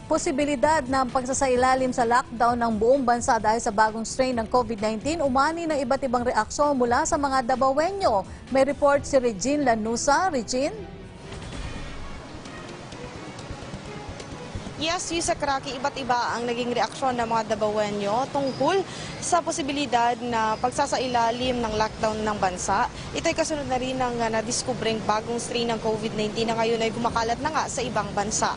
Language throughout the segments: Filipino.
Posibilidad ng pagsasailalim sa lockdown ng buong bansa dahil sa bagong strain ng COVID-19, umani ng iba't ibang reaksyon mula sa mga Dabawenyo. May report si Regine Lanusa. Regine? Yes, Yusek Rocky, iba't iba ang naging reaksyon ng mga Dabawenyo tungkol sa posibilidad na pagsasailalim ng lockdown ng bansa. Ito ay kasunod na rin ng nadiskubring bagong strain ng COVID-19 na ngayon ay kumakalat na nga sa ibang bansa.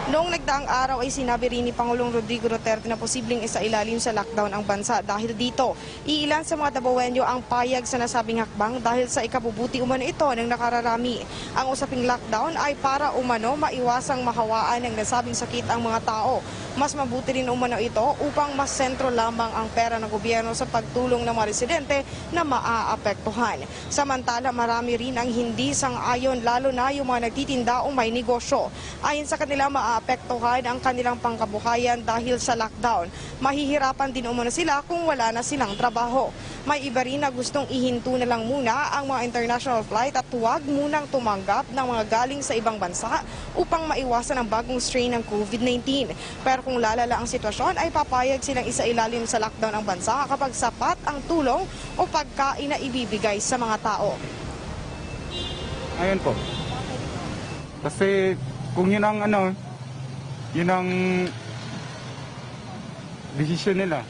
Noong nagdaang araw ay sinabi rin ni Pangulong Rodrigo Duterte na posibleng isailalim sa lockdown ang bansa. Dahil dito, iilan sa mga Dabawenyo ang payag sa nasabing hakbang dahil sa ikabubuti umano ito ng nakararami. Ang usaping lockdown ay para umano maiwasang mahawaan ng nasabing sakit ang mga tao. Mas mabuti rin umano ito upang mas sentro lamang ang pera ng gobyerno sa pagtulong ng mga residente na maaapektuhan. Samantala, marami rin ang hindi sang-ayon lalo na yung mga nagtitinda o may negosyo. Ayon sa kanila, maaapektuhan ang kanilang pangkabuhayan dahil sa lockdown. Mahihirapan din umano sila kung wala na silang trabaho. May iba rin na gustong ihinto na lang muna ang mga international flight at huwag munang tumanggap ng mga galing sa ibang bansa upang maiwasan ang bagong strain ng COVID-19. Pero kung lalala ang sitwasyon ay papayag silang isailalim sa lockdown ang bansa kapag sapat ang tulong o pagkain na ibibigay sa mga tao. Ayun po. Kasi kung yun ang yun ang desisyon nila.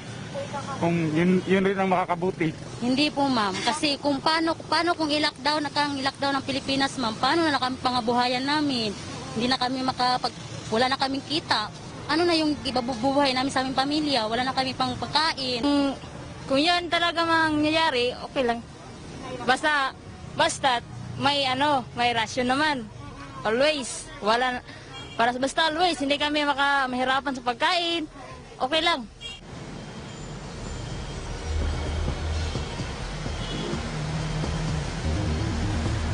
Kung yun rin ang makakabuti. Hindi po, ma'am. Kasi kung paano kung i-lockdown ng Pilipinas, ma'am, paano na kami pangabuhayan namin? Hindi na kami wala na kaming kita. Ano na yung ibabubuhay namin sa aming pamilya? Wala na kami pang pagkain. Kung yan talaga mangyayari, okay lang. Basta may rasyon naman. Always. Basta always, hindi kami mahirapan sa pagkain. Okay lang.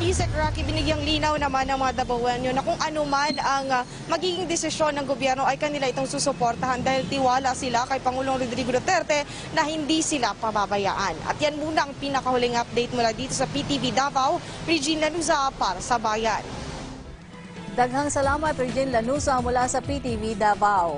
Yusek Rocky, binigyang linaw naman ng mga Dabawenyo na kung ano man ang magiging desisyon ng gobyerno ay kanila itong susuportahan dahil tiwala sila kay Pangulong Rodrigo Duterte na hindi sila pababayaan. At yan muna ang pinakahuling update mula dito sa PTV Davao. Regine Lanusa para sa Bayan. Daghang salamat, Regine Lanusa mula sa PTV Davao.